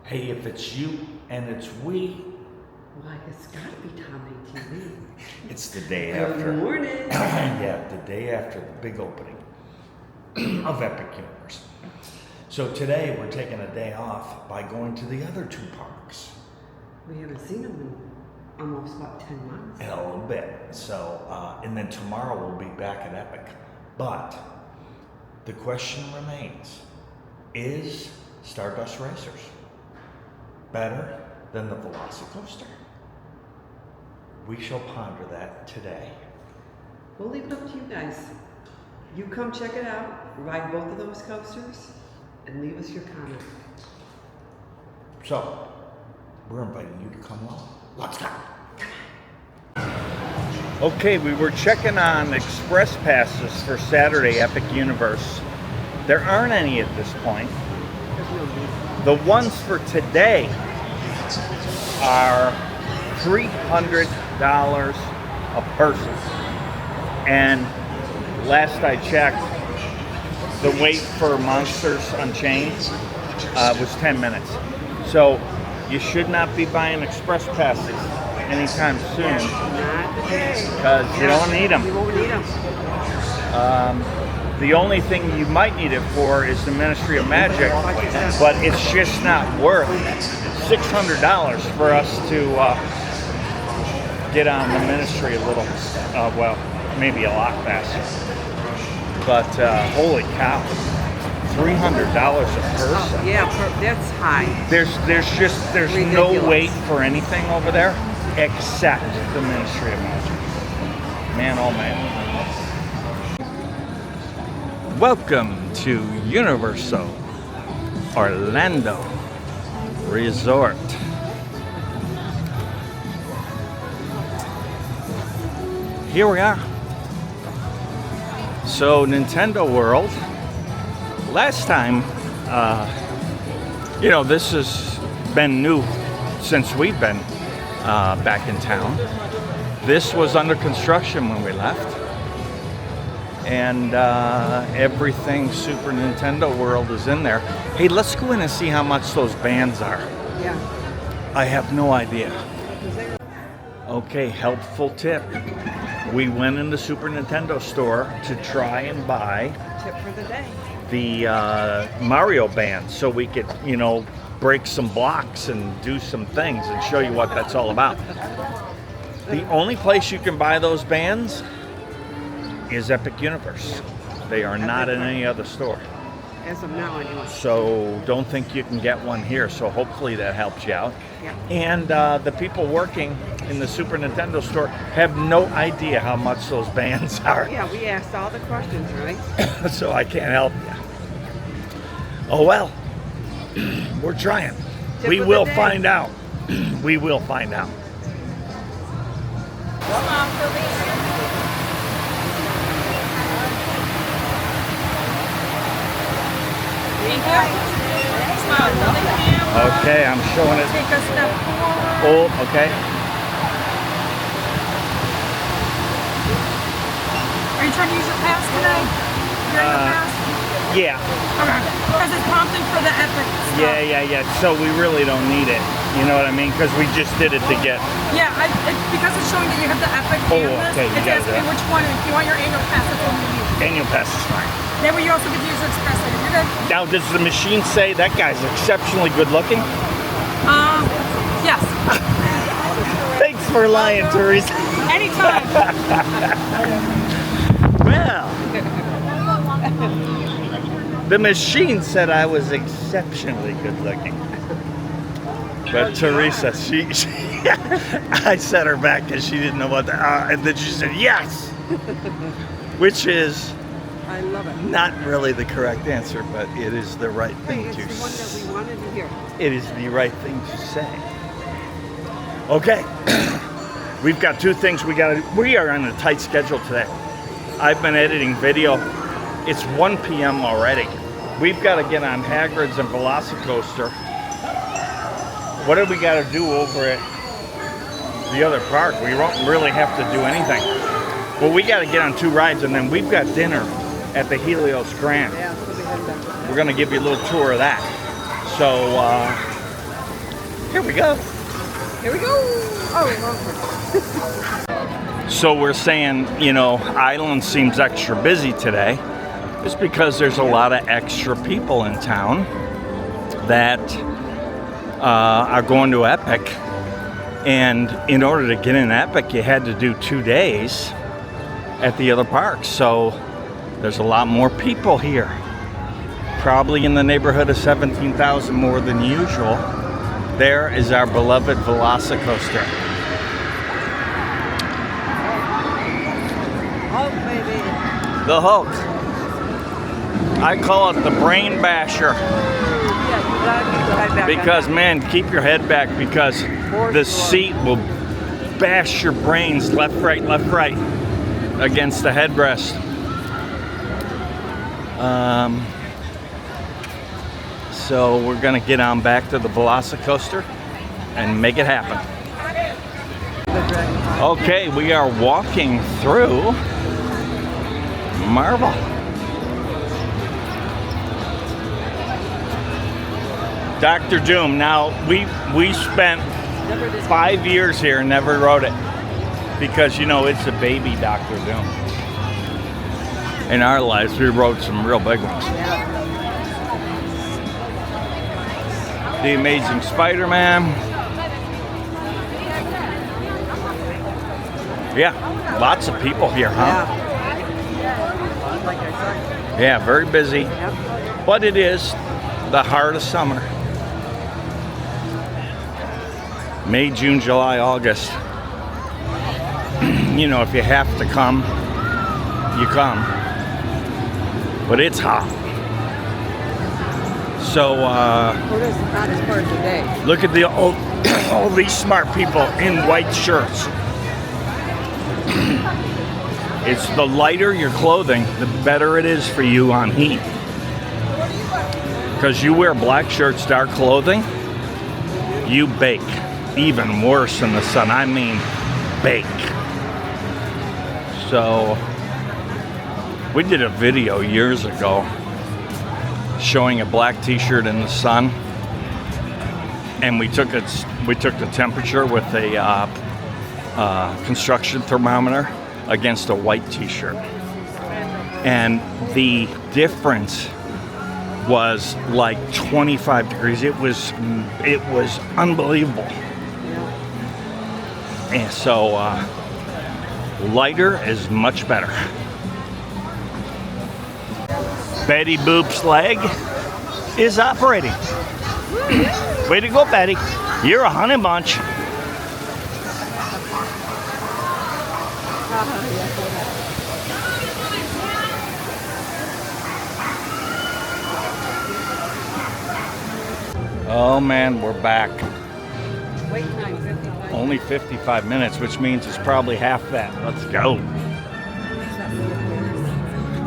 Hey, if it's you and it's we, Why, it's gotta be Tom ATV. it's the day after. Good morning. Yeah, the day after the big opening of Epic Universe. So today we're taking a day off by going to the other two parks. We haven't seen him in almost, what, 10 months? In a little bit. So, and then tomorrow we'll be back at Epic. But the question remains, is Stardust Racers better than the VelociCoaster? We shall ponder that today. We'll leave it up to you guys. You come check it out, ride both of those coasters, and leave us your comment. So, we're inviting you to come along. Let's go. Okay, we were checking on express passes for Saturday Epic Universe. There aren't any at this point. There's no reason. The ones for today are $300 a person. And last I checked, the wait for Monsters Unchained was 10 minutes. So you should not be buying express passes anytime soon Not today. because you don't need them. You won't need them. The only thing you might need it for is the Ministry of Magic, but it's just not worth $600 for us to get on the Ministry a little, well, maybe a lot faster. But holy cow, $300 a person. Oh, yeah, that's high. There's no Ridiculous. wait for anything over there except the Ministry of Magic. Man, oh man. Welcome to Universal Orlando Resort. Here we are. So Nintendo World. Last time, this has been new since we've been back in town. This was under construction when we left. And everything Super Nintendo World is in there. Hey, let's go in and see how much those bands are. Yeah. I have no idea. Okay, helpful tip. We went in the Super Nintendo store to try and buy Tip for the day. the Mario band so we could, break some blocks and do some things and show you what that's all about. The only place you can buy those bands is Epic Universe. They are not in any other store. As of now, anyway. So don't think you can get one here. So hopefully that helps you out. Yeah. And the people working in the Super Nintendo store have no idea how much those bands are. Yeah, we asked all the questions, right? So I can't help you. Oh well, we're trying. Tip We of the will day. find out. We will find out. Thank you. Smile. Thank you. Okay, I'm showing it. Take a step forward. Oh, okay. Are you trying to use your pass today? You're in your pass? Yeah. Okay. Because it's prompting for the epic stuff. Yeah. So we really don't need it. You know what I mean? Because we just did it to get. Yeah, because it's showing that you have the epic Oh, and this, okay, you it's got asking me that. which one. If you want your annual pass, that's what we use. Annual pass is fine. Then we also get to use your express lane. You're good. Now, does the machine say that guy's exceptionally good looking? Yes. Thanks for lying, Teresa. Anytime. Well, the machine said I was exceptionally good looking. But Teresa, she I set her back because she didn't know what the, and then she said yes, which is I love it. not really the correct answer, but it is the right Hey, thing it's to the one that say. we wanted to hear. It is the right thing to say. Okay, we've got two things we got to do. We are on a tight schedule today. I've been editing video. It's 1 p.m. already. We've got to get on Hagrids and VelociCoaster. What do we got to do over at the other park? We won't really have to do anything. Well, we got to get on two rides, and then we've got dinner at the Helios Grand. Yeah, so we had that. We're going to give you a little tour of that. So Here we go. Here we go. Oh, So we're saying, you know, Island seems extra busy today. It's because there's a lot of extra people in town that are going to Epic. And in order to get in Epic, you had to do 2 days at the other parks. So there's a lot more people here. Probably in the neighborhood of 17,000 more than usual. There is our beloved VelociCoaster. oh, baby. The Hulk. I call it the brain basher. Yeah, you gotta keep the head back. Because, man, keep your head back because the seat will bash your brains left, right, against the headrest. So we're gonna get on back to the VelociCoaster and make it happen. Okay, we are walking through Marvel. Dr. Doom. Now, we spent 5 years here and never rode it because, you know, it's a baby Dr. Doom. In our lives, we rode some real big ones. The Amazing Spider-Man. Yeah, lots of people here, huh? Yeah, very busy. But it is the heart of summer. May, June, July, August. You know, if you have to come, you come. But it's hot. So, What is the hottest part of the day? look at all these smart people in white shirts. It's the lighter your clothing, the better it is for you on heat. Because you wear black shirts, dark clothing, you bake. Even worse in the sun. I mean, bake. So, we did a video years ago showing a black t-shirt in the sun, and we took the temperature with a construction thermometer against a white t-shirt, and the difference was like 25 degrees. It was unbelievable. And so lighter is much better. Betty Boop's leg is operating. Way to go, Betty. You're a honey bunch. Oh man, we're back. Wait time, 55. Only 55 minutes, which means it's probably half that. Let's go.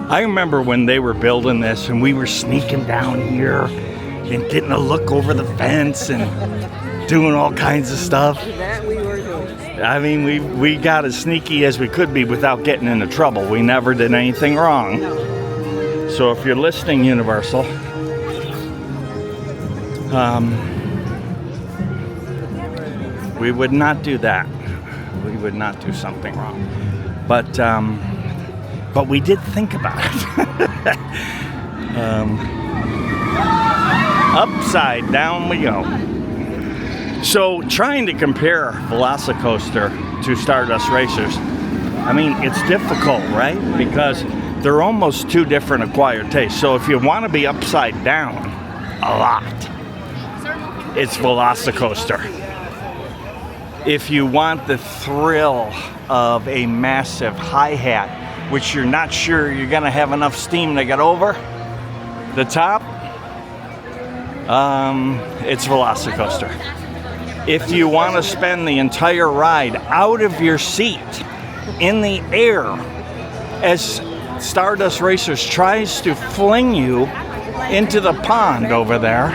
I remember when they were building this and we were sneaking down here and getting a look over the fence and doing all kinds of stuff. That we were doing. I mean, we got as sneaky as we could be without getting into trouble. We never did anything wrong. So if you're listening, Universal, we would not do that. We would not do something wrong. But we did think about it. Upside down we go. So trying to compare VelociCoaster to Stardust Racers, I mean, it's difficult, right? Because they're almost two different acquired tastes. So if you want to be upside down a lot, it's VelociCoaster. If you want the thrill of a massive hi-hat, which you're not sure you're going to have enough steam to get over the top, it's VelociCoaster. If you want to spend the entire ride out of your seat in the air as Stardust Racers tries to fling you into the pond over there,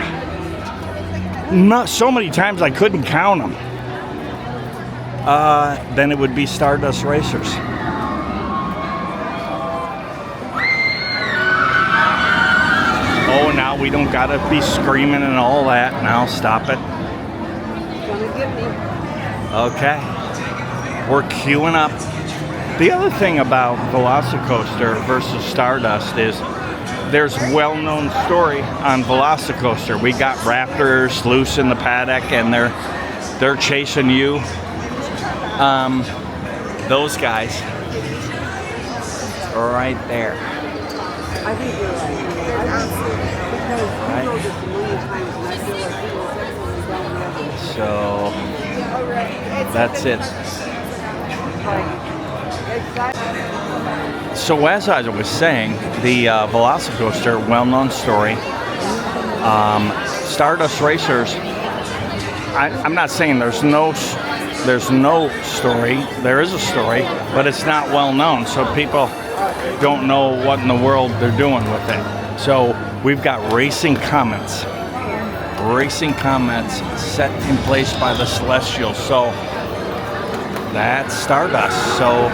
not so many times I couldn't count them, then it would be Stardust Racers. Oh, now we don't gotta be screaming and all that. Now stop it. get me. Okay. We're queuing up. The other thing about VelociCoaster versus Stardust is there's well-known story on VelociCoaster. We got raptors loose in the paddock and they're chasing you. Those guys are right there. I think you're right. Because we know this a million times, and I feel like we will definitely down the So that's it. So as I was saying, the VelociCoaster, well-known story. Stardust Racers. I'm not saying there's no story. There is a story, but it's not well known, so people don't know what in the world they're doing with it. So we've got racing comments set in place by the Celestials. So that's Stardust. So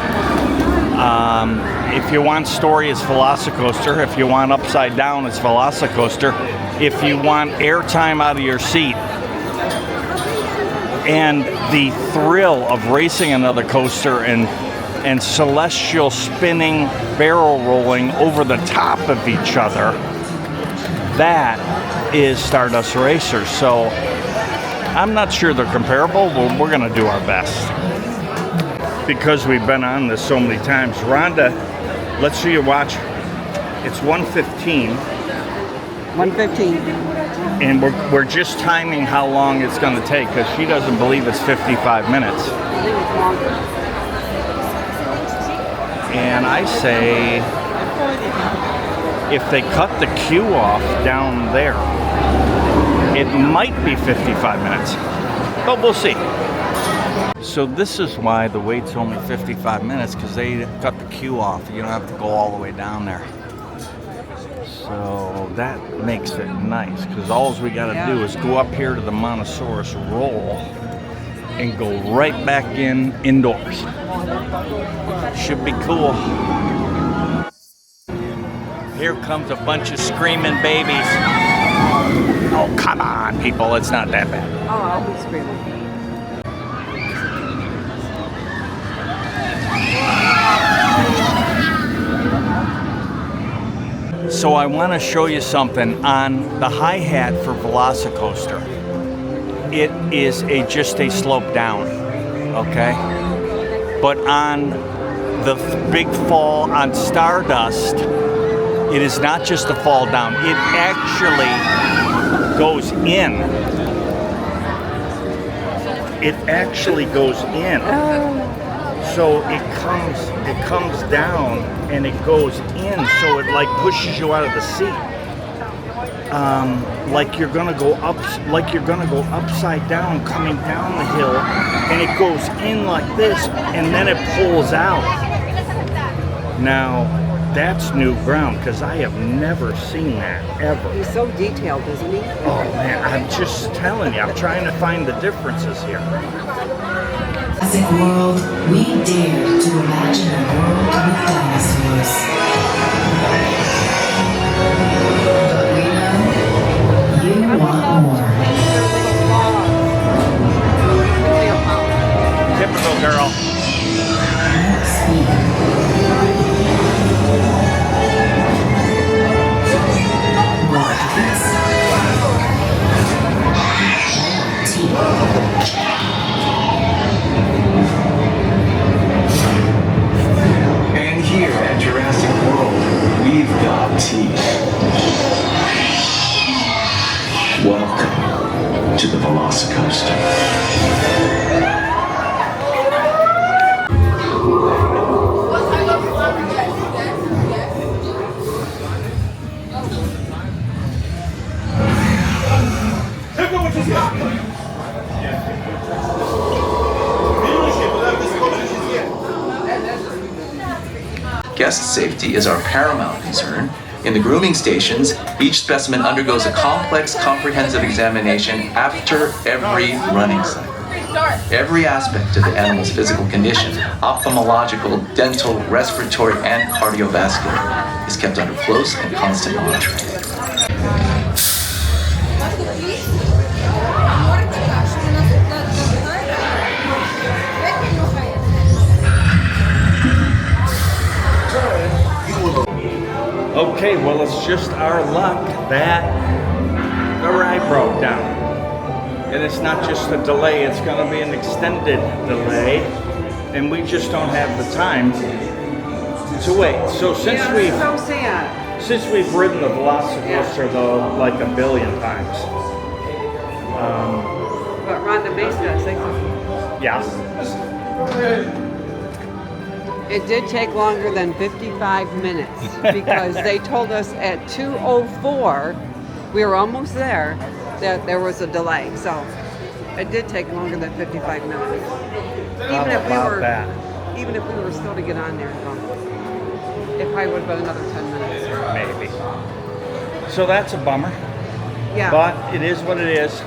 if you want story, it's VelociCoaster. If you want upside down, it's VelociCoaster. If you want airtime out of your seat and the thrill of racing another coaster and celestial spinning, barrel rolling over the top of each other, that is Stardust Racers. So I'm not sure they're comparable, but we're going to do our best. Because we've been on this so many times. Rhonda, let's see your watch. It's 1:15. 1:15. And we're just timing how long it's going to take because she doesn't believe it's 55 minutes. I think it's longer. And I say if they cut the queue off down there, it might be 55 minutes. But we'll see. So this is why the wait's only 55 minutes, because they cut the queue off. You don't have to go all the way down there. So that makes it nice, because all we got to do is go up here to the Montosaurus roll and go right back indoors. Should be cool. Here comes a bunch of screaming babies. Oh, come on, people. It's not that bad. Oh, I'll be screaming. So I want to show you something on the hi-hat for VelociCoaster. It is just a slope down, okay? But on the big fall on Stardust, it is not just a fall down. It actually goes in. It actually goes in. So it comes down and it goes in, so it like pushes you out of the seat. Like you're gonna go upside down coming down the hill, and it goes in like this and then it pulls out. Now that's new ground, because I have never seen that ever. He's so detailed, isn't he? Oh man, I'm just telling you, I'm trying to find the differences here. Classic world, we dare to imagine a world with dinosaurs. But we know you want more. Typical girl. More speed. More heights. More teeth. Here at Jurassic World, we've got teeth. Welcome to the VelociCoaster. Guest safety is our paramount concern. In the grooming stations, each specimen undergoes a complex, comprehensive examination after every running cycle. Every aspect of the animal's physical condition, ophthalmological, dental, respiratory, and cardiovascular, is kept under close and constant monitoring. Okay, well, it's just our luck that the ride broke down. And it's not just a delay, it's going to be an extended delay. And we just don't have the time to wait. So since Yeah, we've it's so sad. Since we've ridden the VelociCoaster though like a billion times. But Rhonda May says they Yeah. It did take longer than 55 minutes because they told us at 2:04, we were almost there, that there was a delay. So it did take longer than 55 minutes. How about that? Even if we were still to get on there, it probably would have been another 10 minutes. Maybe. So that's a bummer. Yeah. But it is what it is.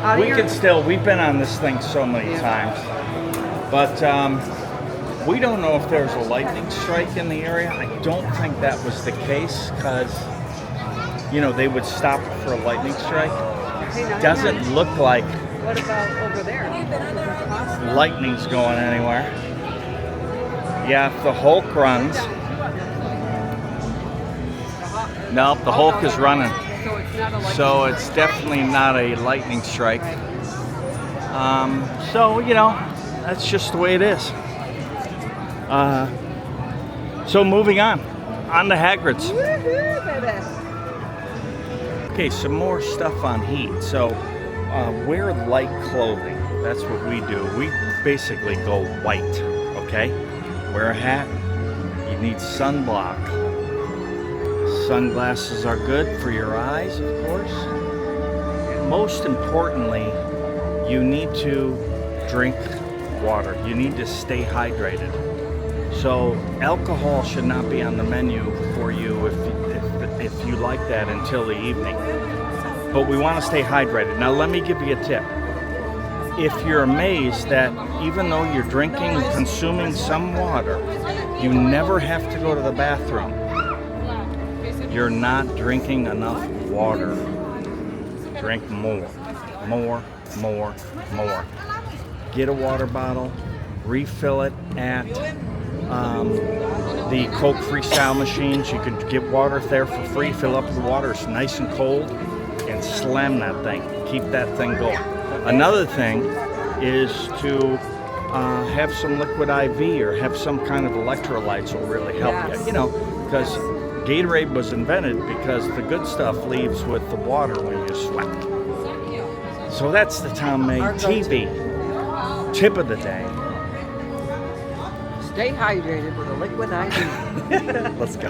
Out of We your- can still, we've been on this thing so many Yeah. times. But we don't know if there's a lightning strike in the area. I don't think that was the case because, you know, they would stop for a lightning strike. Hey, now, Doesn't look like What about over there? lightning's going anywhere. Yeah, if the Hulk runs. Nope, the Hulk is running. So it's not a lightning So it's definitely not a lightning strike. So, you know, that's just the way it is. So moving on to Hagrids. Woohoo, baby. Okay, some more stuff on heat. So wear light clothing. That's what we do. We basically go white, okay? Wear a hat. You need sunblock. Sunglasses are good for your eyes, of course. And most importantly, you need to drink water. You need to stay hydrated. So alcohol should not be on the menu for you if you like that until the evening. But we want to stay hydrated. Now let me give you a tip. If you're amazed that even though you're drinking and consuming some water, you never have to go to the bathroom, you're not drinking enough water. Drink more. Get a water bottle, refill it at the Coke Freestyle machines. You can get water there for free. Fill up the water, it's nice and cold, and slam that thing. Keep that thing going. Another thing is to have some liquid IV or have some kind of electrolytes will really help you. You know, because Gatorade was invented because the good stuff leaves with the water when you sweat. So that's the Tom May TV tip of the day. Stay hydrated with a liquid IV. Let's go.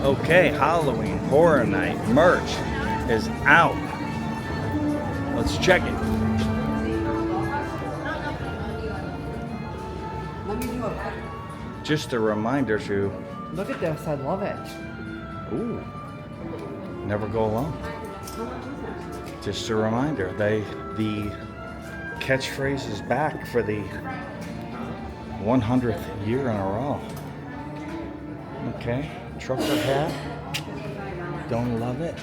Okay, Halloween Horror Night merch is out. Let's check it. Let me do a Just a reminder to, look at this. I love it. ooh, never go alone. Just a reminder, the catchphrase is back for the 100th year in a row. Okay, trucker hat. Don't love it.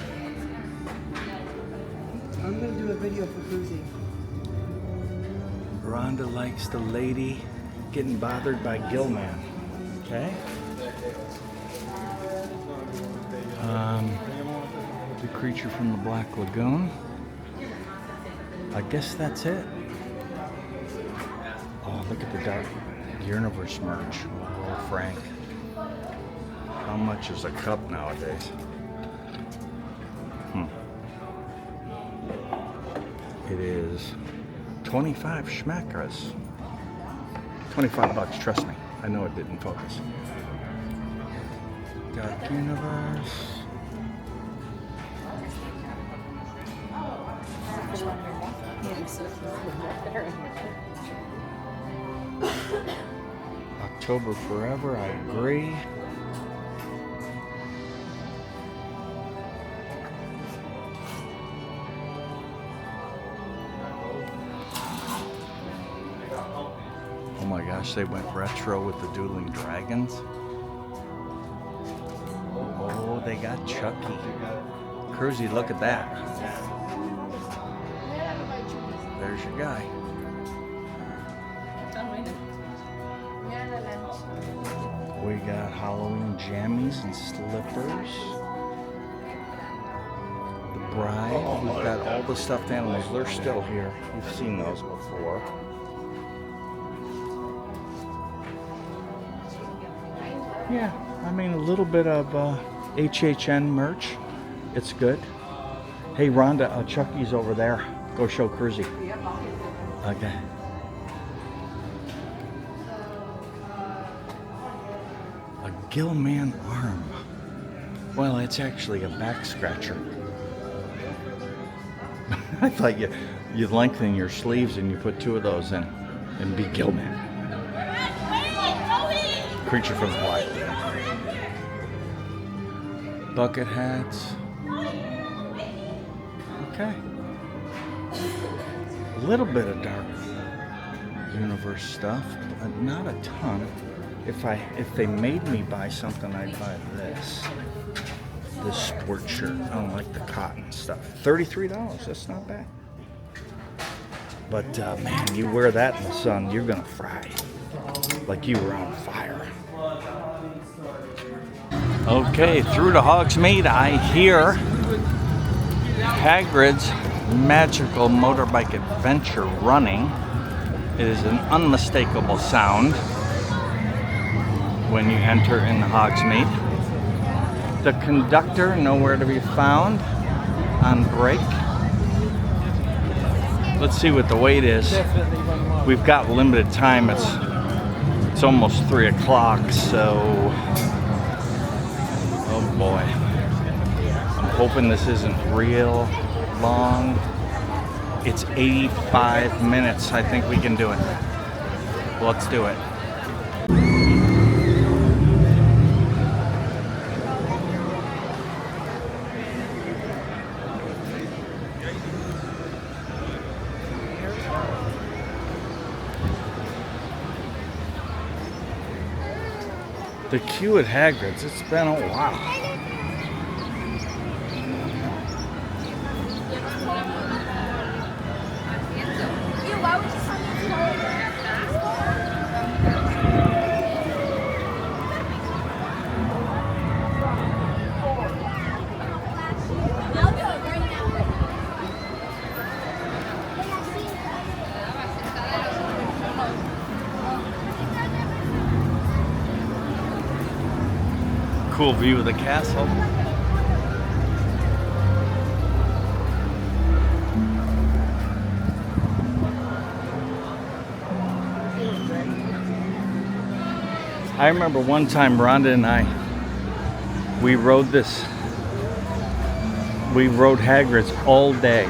I'm going to do a video for Cruzy. Rhonda likes the lady getting bothered by Gillman. Okay. The creature from the Black Lagoon. I guess that's it. Oh, look at the Dark Universe merch. Oh, Frank. How much is a cup nowadays? It is 25 schmackers. 25 bucks, trust me. I know it didn't focus. Dark Universe. October Forever, I agree. Oh my gosh, they went retro with the Dueling Dragons. Oh, they got Chucky. Cruzy, look at that. There's your guy. We got Halloween jammies and slippers. The bride. We've got all the stuffed animals. They're still here. We've seen those before. Yeah, I mean a little bit of HHN merch. It's good. Hey Rhonda, Chucky's over there. Go show Kersey. Okay. A Gillman arm. Well, it's actually a back scratcher. I thought you lengthen your sleeves and you put two of those in and be Gillman. Creature from Hawaii. Bucket hats. Okay. A little bit of Dark Universe stuff, but not a ton. If they made me buy something, I'd buy this. This sport shirt. I don't like the cotton stuff. $33. That's not bad. But man, you wear that in the sun, you're gonna fry like you were on fire. Okay, through to Hogsmeade, I hear Hagrid's Magical Motorbike Adventure running. It is an unmistakable sound when you enter in Hogsmeade. The conductor nowhere to be found on break. Let's see what the wait is. We've got limited time. It's almost 3 o'clock, so oh boy. I'm hoping this isn't real long. It's 85 minutes. I think we can do it. Let's do it. The queue at Hagrids, it's been a while. Cool view of the castle. I remember one time Rhonda and we rode Hagrids all day,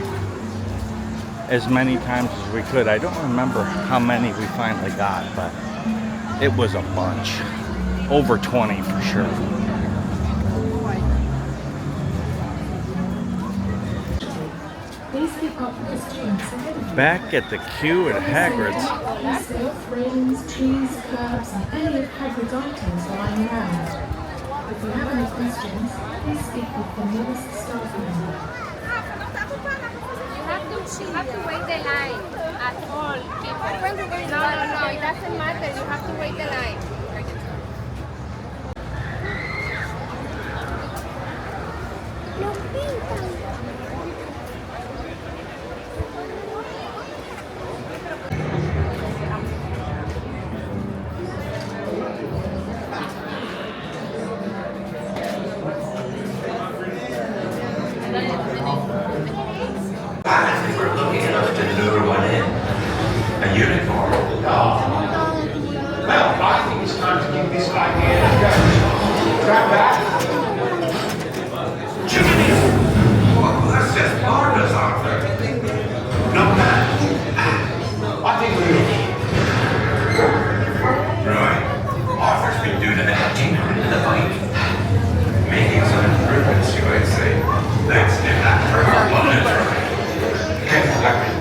as many times as we could. I don't remember how many we finally got, but it was a bunch. Over 20 for sure. Back at the queue at Hagrids. Railings, trees, curbs, and any of Hagrid's items lying around. If you have any questions, please speak with the nearest staff member. You have to wait the line at all. No, it doesn't matter. You have to wait the line. We're looking enough to lure one in. A unicorn. Well, I think it's time to give this idea a go. Track back. Jiminy! Well, that's just marvelous, Arthur. No man. I think we're looking. Right. Arthur's been doing a bit of tinkering to the bike. Making some improvements, you might say. Let's give that purple one a try. Careful, Hagrid.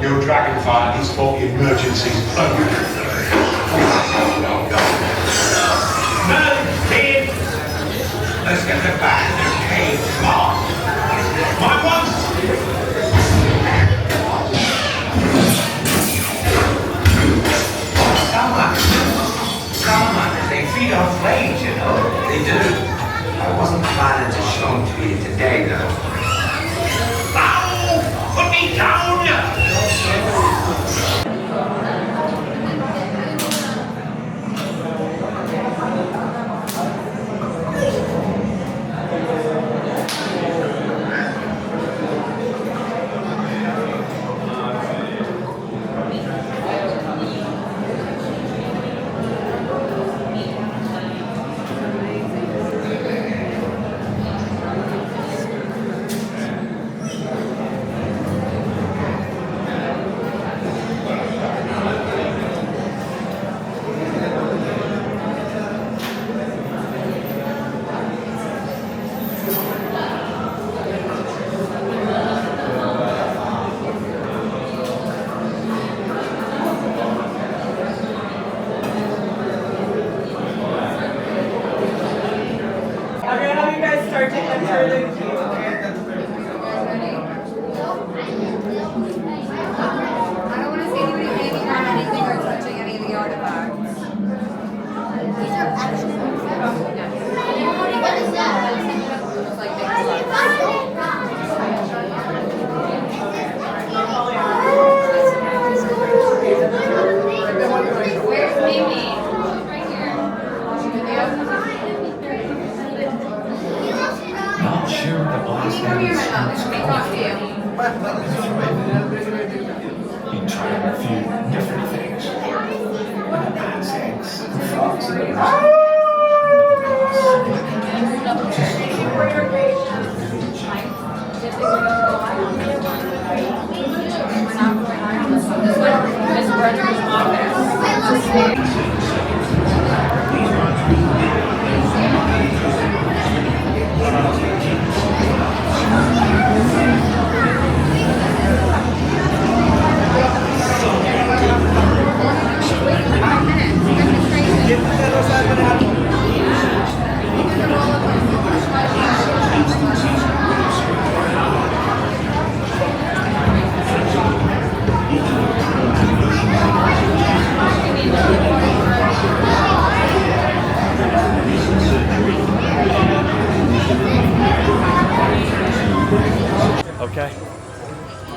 Your dragonfire needs for the emergencies only. Kid! Let's get the back in the cave. Come on. My ones! Salamanders, they feed on flesh.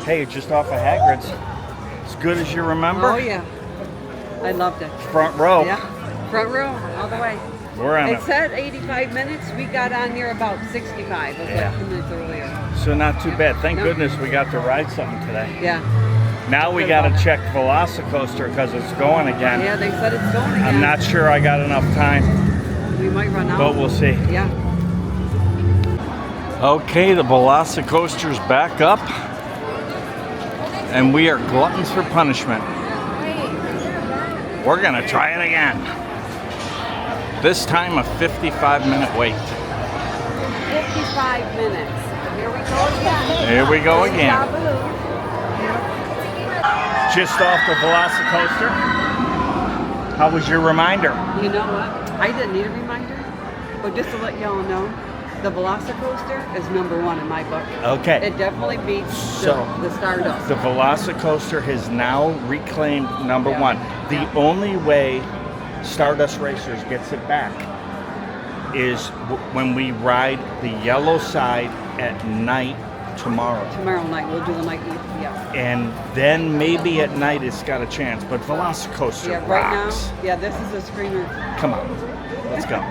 Hey, just off of Hagrids. As good as you remember? Oh yeah, I loved it. Front row. Yeah, front row all the way. We're on It it. said 85 minutes. We got on there about 65. It was Yeah. like 2 minutes earlier. So not too bad. Thank No. goodness we got to ride something today. Yeah. Now we got to check VelociCoaster because it's going again. Yeah, they said it's going again. I'm not sure I got enough time, We might run out. but we'll see. Yeah. Okay, the VelociCoaster's back up, and we are gluttons for punishment. We're gonna try it again. This time a 55-minute wait. 55 minutes. Here we go again. Here we go again. Taboo. Just off the VelociCoaster. How was your reminder? You know what? I didn't need a reminder, but just to let y'all know, the VelociCoaster is #1 in my book. Okay. It definitely beats So, the Stardust. The VelociCoaster has now reclaimed Yeah. #1. The only way Stardust Racers gets it back is when we ride the yellow side at night tomorrow. Tomorrow night, we'll do the night. Yeah. And then maybe at night it's got a chance. But VelociCoaster Yeah, right rocks. now, yeah, this is a screamer. Come on, let's go.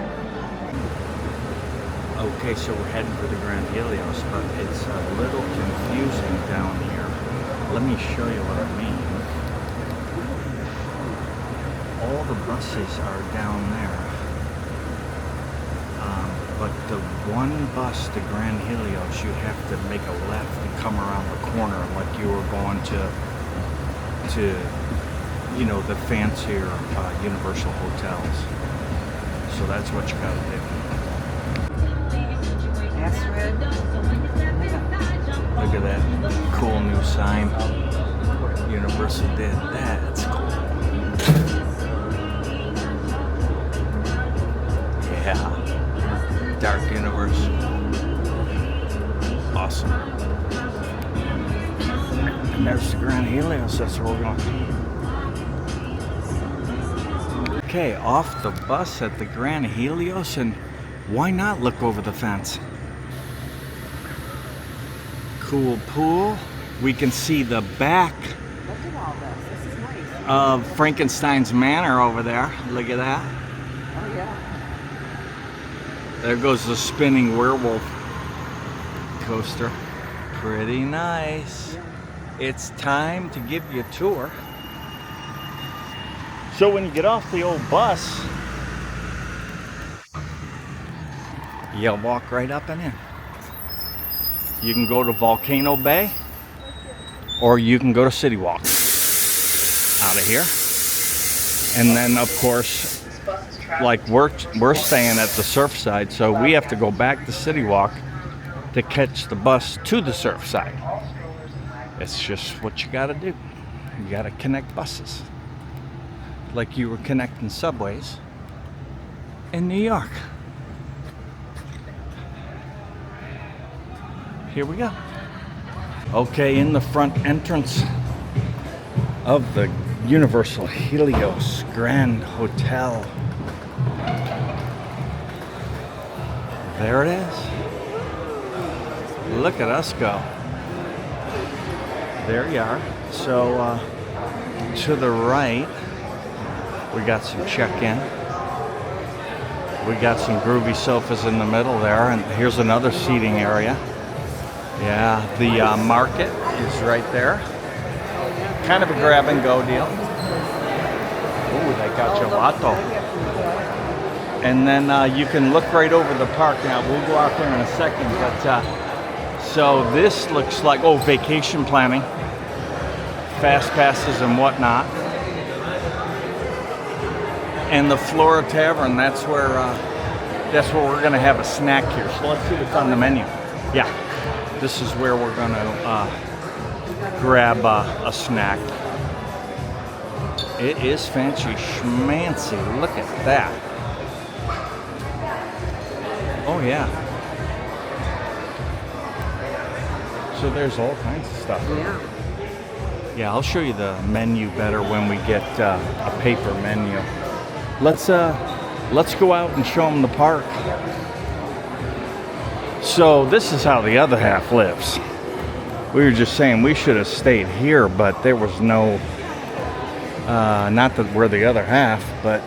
Okay, so we're heading for the Grand Helios, but it's a little confusing down here. Let me show you what I mean. All the buses are down there. But the one bus to Grand Helios, you have to make a left and come around the corner like you were going to you know, the fancier Universal hotels. So that's what you gotta do. That's red. Look at that cool new sign. Universal did. That's cool. Yeah. Dark Universe. Awesome. And there's the Grand Helios. That's where we're going. Okay, off the bus at the Grand Helios, and why not look over the fence? Cool pool. We can see the back Look at all this. This is nice. of Frankenstein's Manor over there. Look at that. Oh yeah. There goes the spinning werewolf coaster. Pretty nice. Yeah. It's time to give you a tour. So when you get off the old bus, you'll walk right up and in. You can go to Volcano Bay, or you can go to City Walk out of here. And then, of course, like we're staying at the surf side, so we have to go back to City Walk to catch the bus to the surf side. It's just what you gotta do. You gotta connect buses. Like you were connecting subways in New York. Here we go. Okay, in the front entrance of the Universal Helios Grand Hotel. There it is. Look at us go. There you are. So to the right, we got some check-in. We got some groovy sofas in the middle there, and here's another seating area. Yeah, the market is right there. Kind of a grab and go deal. Ooh, they got gelato. And then you can look right over the park. Now, we'll go out there in a second, but so this looks like, oh, vacation planning, fast passes and whatnot. And the Flora Tavern, that's where we're gonna have a snack here. So let's see what's on the menu. Yeah, this is where we're gonna grab a snack. It is fancy schmancy. Look at that. Oh yeah. So there's all kinds of stuff. Yeah. Yeah, I'll show you the menu better when we get a paper menu. Let's go out and show them the park. So this is how the other half lives. We were just saying we should have stayed here, but there was no, not that we're the other half, but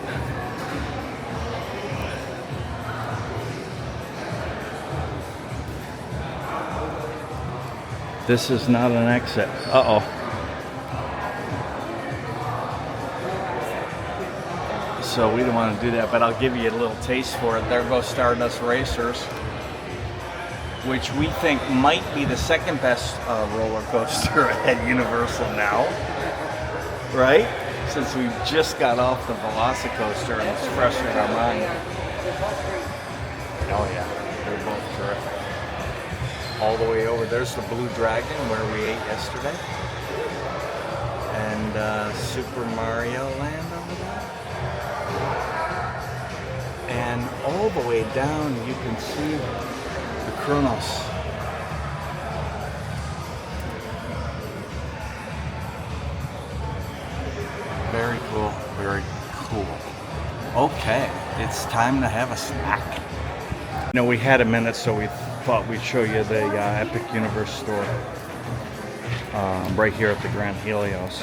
this is not an exit. Uh-oh. So we don't want to do that, but I'll give you a little taste for it. There goes Stardust Racers, which we think might be the second best roller coaster at Universal now, right? Since we just got off the VelociCoaster and it's fresh in our mind. Oh yeah, they're both terrific. All the way over, there's the Blue Dragon where we ate yesterday. And Super Mario Land over there. And all the way down you can see the Kronos. Very cool, very cool. Okay, it's time to have a snack. You know, we had a minute, so we thought we'd show you the Epic Universe store right here at the Grand Helios.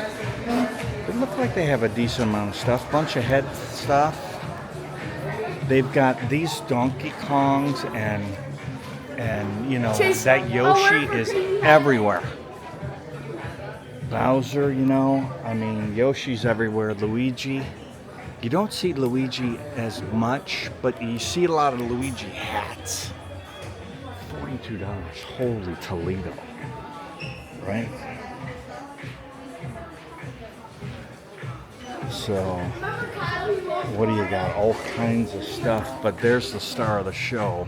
It looked like they have a decent amount of stuff, bunch of head stuff. They've got these Donkey Kongs and you know, that Yoshi is everywhere. Bowser, you know, I mean, Yoshi's everywhere. Luigi, you don't see Luigi as much, but you see a lot of Luigi hats. $42, holy Toledo, right? So, what do you got? All kinds of stuff, but there's the star of the show,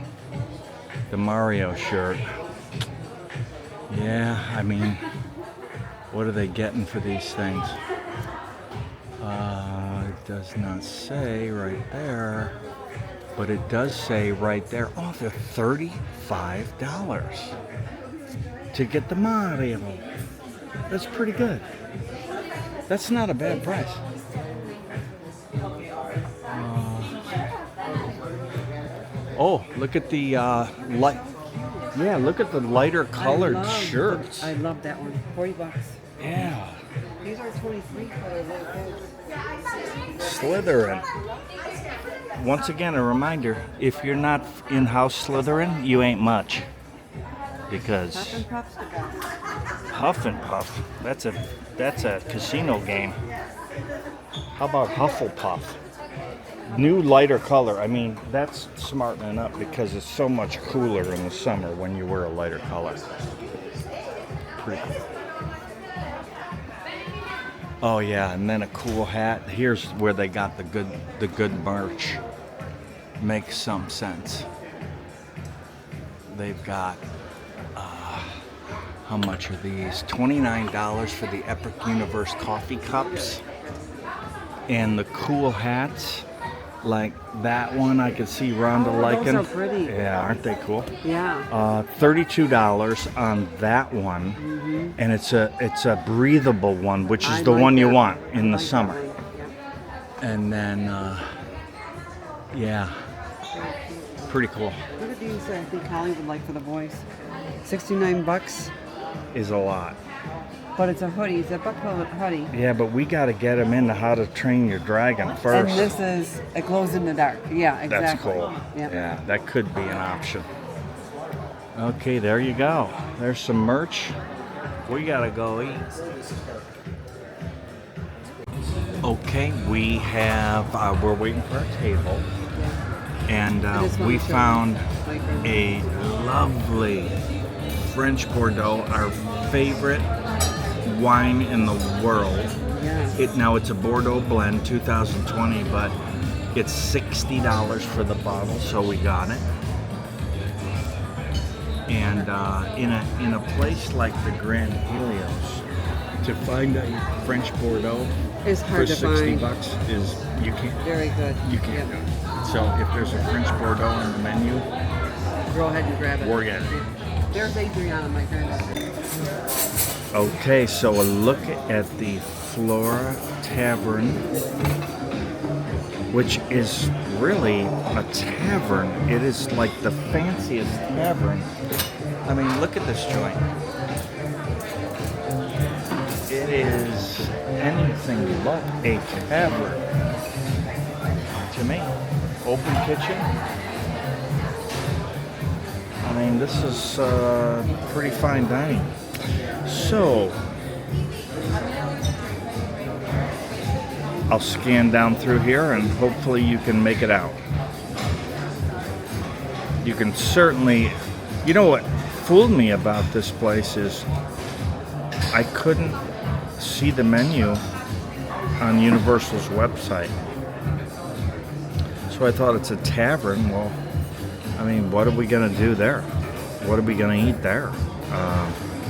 the Mario shirt. Yeah, I mean, what are they getting for these things? It does not say right there, but it does say right there, oh, they're $35 to get the Mario. That's pretty good. That's not a bad price. Oh, look at the light. Yeah, look at the lighter colored shirts. I love that one. $40. Yeah. These are 23 colors. Slytherin. Once again, a reminder: if you're not in-house Slytherin, you ain't much. Because Huff and Puff. That's a casino game. How about Hufflepuff? New lighter color. I mean, that's smartening up because it's so much cooler in the summer when you wear a lighter color. Pretty cool. Oh yeah, and then a cool hat. Here's where they got the good merch. Makes some sense. They've got how much are these? $29 for the Epic Universe coffee cups. And the cool hats. Like that one, I could see Rhonda liking. Those are pretty. Yeah, aren't they cool? Yeah. $32 on that one, and it's a breathable one, which is the like one that. you want in the like summer. that one, yeah. And then, yeah, pretty cool. What are these I think Holly would like for the boys? $69. Is a lot. But it's a hoodie. It's a buckle hoodie. Yeah, but we got to get them into How to Train Your Dragon first. And this is, it glows in the dark. Yeah, exactly. That's cool. Yep. Yeah, that could be an option. Okay, there you go. There's some merch. We gotta go eat. Okay, we have, we're waiting for our table. And we found a lovely French Bordeaux, our favorite wine in the world. Yes. Now it's a Bordeaux blend, 2020, but it's $60 for the bottle, so we got it. And in a place like the Grand Helios, to find a French Bordeaux It's for hard to $60 find. is you can't. Very good. You can't. Yep. So if there's a French Bordeaux on the menu, Go ahead and grab it. we're getting it. There's Adriana, my friend. Okay, so a look at the Flora Tavern, which is really a tavern. It is like the fanciest tavern. I mean, look at this joint. is anything but a tavern to me. Open kitchen. I mean, this is pretty fine dining. So, I'll scan down through here and hopefully you can make it out. You can certainly, you know what fooled me about this place is I couldn't see the menu on Universal's website. So I thought it's a tavern. Well, I mean, what are we gonna do there? What are we gonna eat there?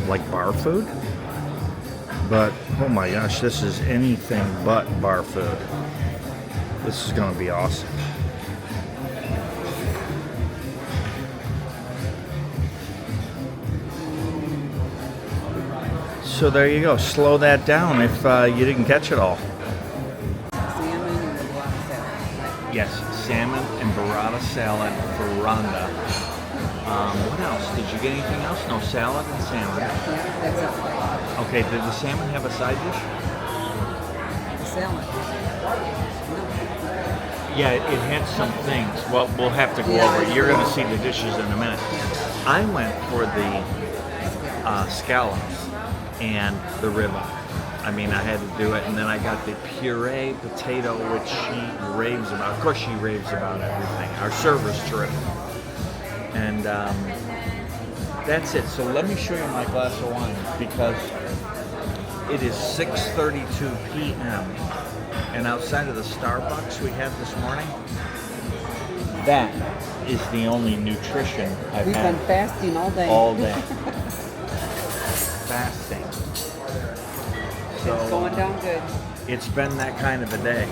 Like bar food? But, oh my gosh, this is anything but bar food. This is gonna be awesome. So there you go. Slow that down if you didn't catch it all. Salmon and burrata salad. Yes, salmon and burrata salad for Rhonda. What else? Did you get anything else? No, salad and salmon. Yeah, that's it. Okay, did the salmon have a side dish? Salad. Yeah, it had some things. Well, we'll have to go over it. You're going to see the dishes in a minute. I went for the scallops and the ribeye. I mean, I had to do it, and then I got the puree potato, which she raves about. Of course, she raves about everything. Our server's terrific. And that's it. So let me show you my glass of wine, because it is 6:32 p.m. and outside of the Starbucks we had this morning, that is the only nutrition I've We've had been fasting all day. all day. Fasting. So It's going down good. it's been that kind of a day.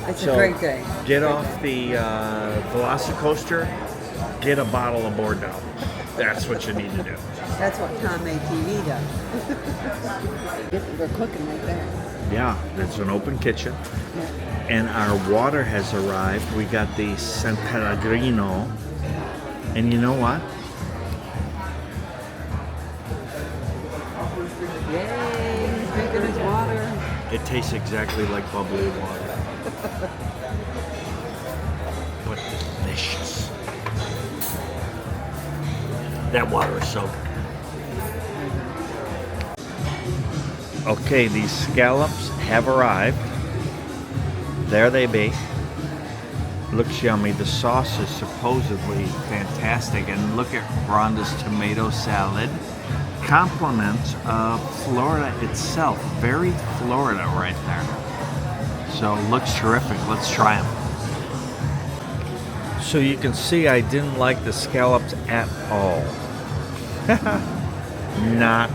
It's a great day. Get off the VelociCoaster, get a bottle of Bordeaux. That's what you need to do. That's what Tom ATV does. They're cooking right there. Yeah, it's an open kitchen. And our water has arrived. We got the San Pellegrino. And you know what? Yay, he's drinking his water. It tastes exactly like bubbly water. But delicious. That water is so good. Okay, these scallops have arrived. There they be. Looks yummy. The sauce is supposedly fantastic. And look at Rhonda's tomato salad. Compliment of Florida itself. Very Florida right there. So looks terrific. Let's try them. So you can see I didn't like the scallops at all. Not.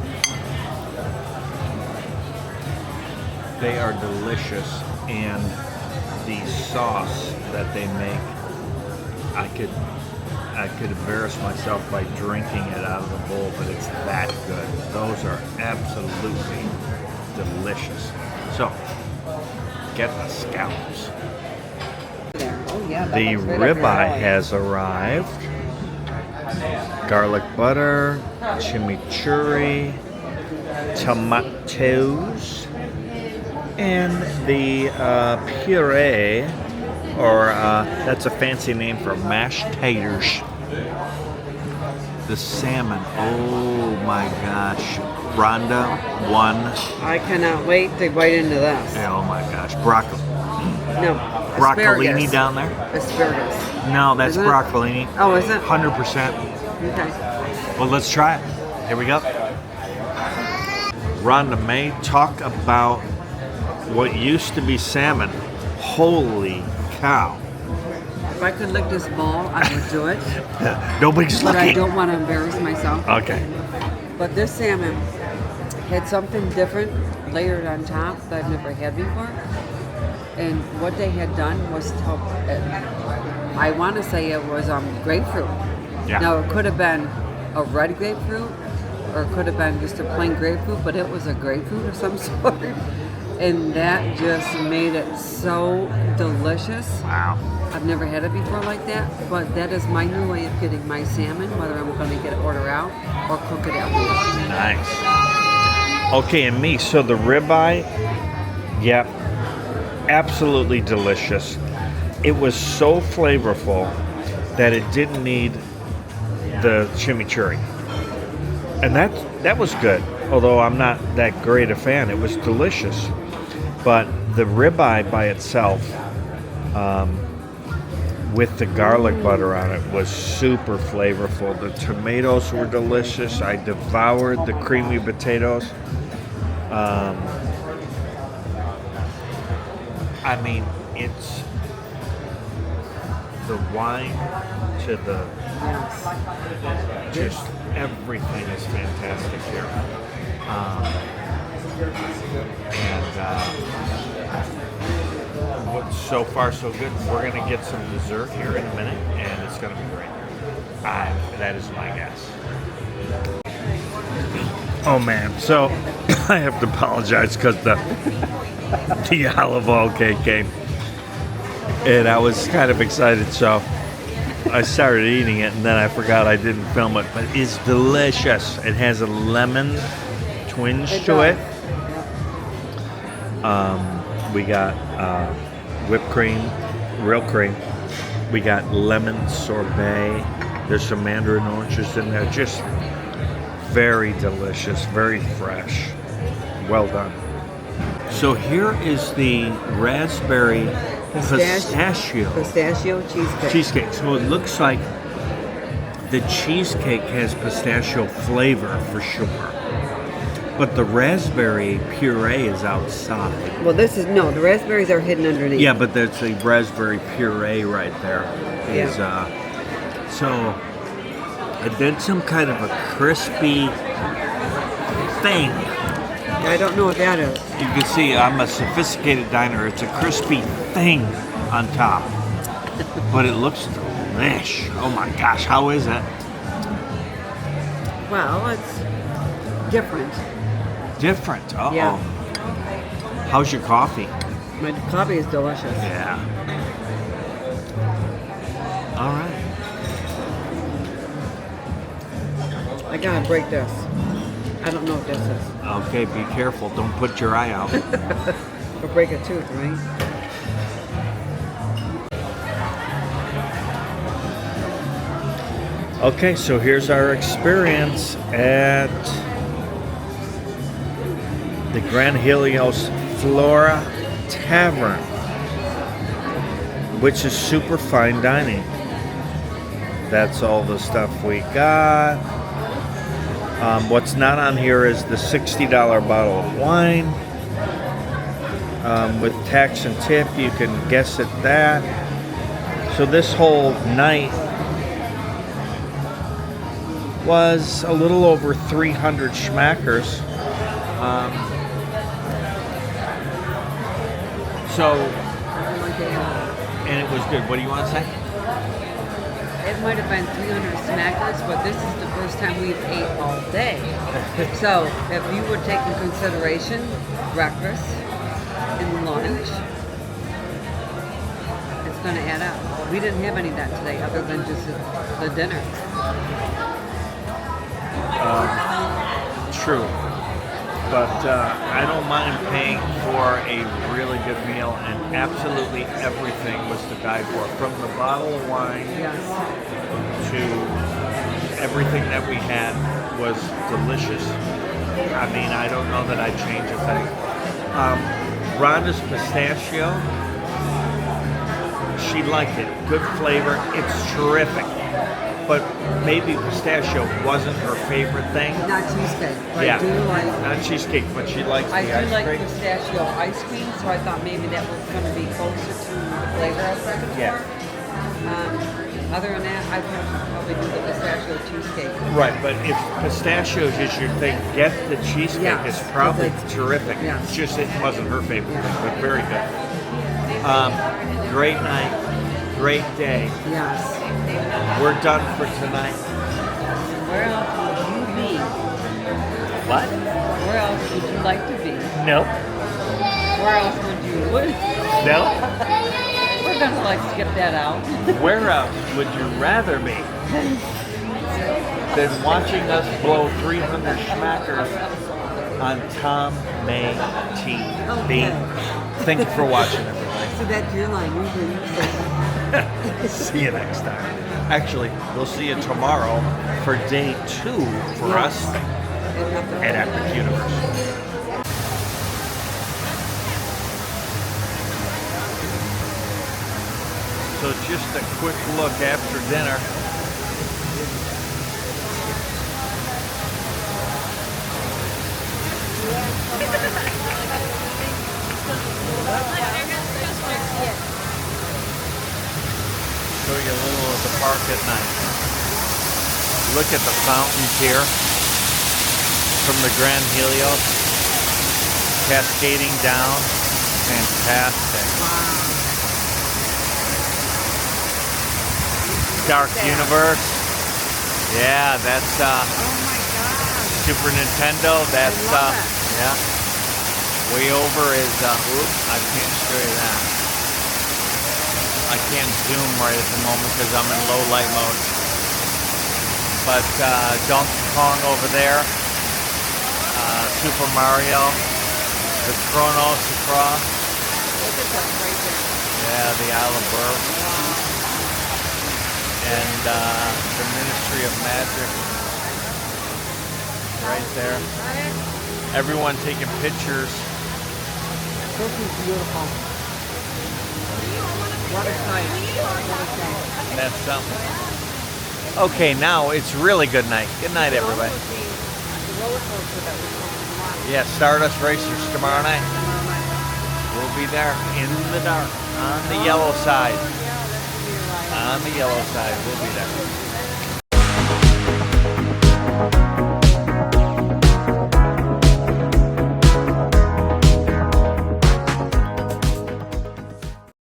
They are delicious, and the sauce that they make, I could embarrass myself by drinking it out of the bowl, but it's that good. Those are absolutely delicious. So, get the scallops. Oh, yeah, that The looks right up your ribeye alley. has arrived. Garlic butter, chimichurri, tomatoes, and the puree, or that's a fancy name for mashed taters. The salmon, oh my gosh. Rhonda, one. I cannot wait to bite into this. Oh my gosh, broccoli. No, Broccolini asparagus. down there? Asparagus. No, that's Isn't it? broccolini. Oh, is it? 100%. Okay. Well, let's try it. Here we go. Rhonda May, talk about what used to be salmon. Holy cow. If I could lick this bowl, I would do it. Nobody's But I looking. don't want to embarrass myself. Okay. But this salmon had something different layered on top that I've never had before. And what they had done was I want to say it was grapefruit. Yeah. Now it could have been a red grapefruit, or it could have been just a plain grapefruit, but it was a grapefruit of some sort. And that just made it so delicious. Wow. I've never had it before like that, but that is my new way of getting my salmon, whether I'm going to get it order out or cook it at home. Nice. Okay, and me. So the ribeye, yep, absolutely delicious. It was so flavorful that it didn't need the chimichurri. And that was good. Although I'm not that great a fan, it was delicious. But the ribeye by itself, with the garlic butter on it, was super flavorful. The tomatoes were delicious. I devoured the creamy potatoes. I mean, it's the wine to the just everything is fantastic here. So far so good. We're gonna get some dessert here in a minute, and it's gonna be great. That is my guess. Oh man, so I have to apologize because the olive oil cake came, and I was kind of excited, so I started eating it, and then I forgot I didn't film it. But it's delicious. It has a lemon twinge to it. We got whipped cream, real cream. We got lemon sorbet. There's some mandarin oranges in there. Just very delicious, very fresh. Well done. So here is the raspberry pistachio cheesecake. So it looks like the cheesecake has pistachio flavor for sure, but the raspberry puree is outside. Well, the raspberries are hidden underneath. Yeah, but there's a raspberry puree right there. So, and then some kind of a crispy thing. I don't know what that is. You can see I'm a sophisticated diner. It's a crispy thing on top, but it looks delish. Oh my gosh, how is it? Well, it's different. Different. Uh-oh. Yeah. How's your coffee? My coffee is delicious. Yeah. All right. I gotta break this. I don't know what this is. Okay, be careful. Don't put your eye out. Or break a tooth, right? Okay, so here's our experience at the Grand Helios Flora Tavern, which is super fine dining. That's all the stuff we got. What's not on here is the $60 bottle of wine. With tax and tip, you can guess at that. So this whole night was a little over 300 schmackers. And it was good. What do you want to say? It might have been 300 smackers, but this is the first time we've ate all day. So if you would take in consideration breakfast and lunch, it's going to add up. We didn't have any of that today other than just the dinner. True. But I don't mind paying for a really good meal, and absolutely everything was to die for. From the bottle of wine to everything that we had was delicious. I mean, I don't know that I'd change a thing. Rhonda's pistachio, she liked it. Good flavor. It's terrific. But maybe pistachio wasn't her favorite thing. Not cheesecake. But Yeah, I do like. not cheesecake, but she likes the I ice do like cream. pistachio ice cream, so I thought maybe that was going to be closer to the flavor I was looking for. Yeah. Other than that, I'd probably do the pistachio cheesecake. Right, but if pistachios is your thing, get the cheesecake. Yes, It's probably it's- terrific. yes. It's just it wasn't her favorite thing, but very good. Great night, great day. Yes. We're done for tonight. Where else would you be? What? Where else would you like to be? No. Where else would you? No? We're gonna like skip that out. Where else would you rather be than watching us blow 300 schmackers on Tom May TV. Okay. Thank you for watching, everybody. So that's your line. See you next time. Actually, we'll see you tomorrow for day 2 for us at Epic Universe. So just a quick look after dinner. Show you a little of the park at night. Look at the fountains here from the Grand Helios, cascading down. Fantastic. Dark Universe. Yeah, that's Oh my God. Super Nintendo. That's yeah. Way over is oops, I can't show you that. I can't zoom right at the moment because I'm in low light mode. But Donkey Kong over there, Super Mario, the Chronos across. Look at that right there. Yeah, the Isle of Burr. And the Ministry of Magic right there. Everyone taking pictures. This is beautiful. What a sight. What a sight. That's something. Okay, now it's really good night. Good night, everybody. The roller coaster that we're talking about. Yeah, Stardust Racers tomorrow night. We'll be there in the dark on the yellow side. Yeah, that's gonna be a ride. On the yellow side, we'll be there.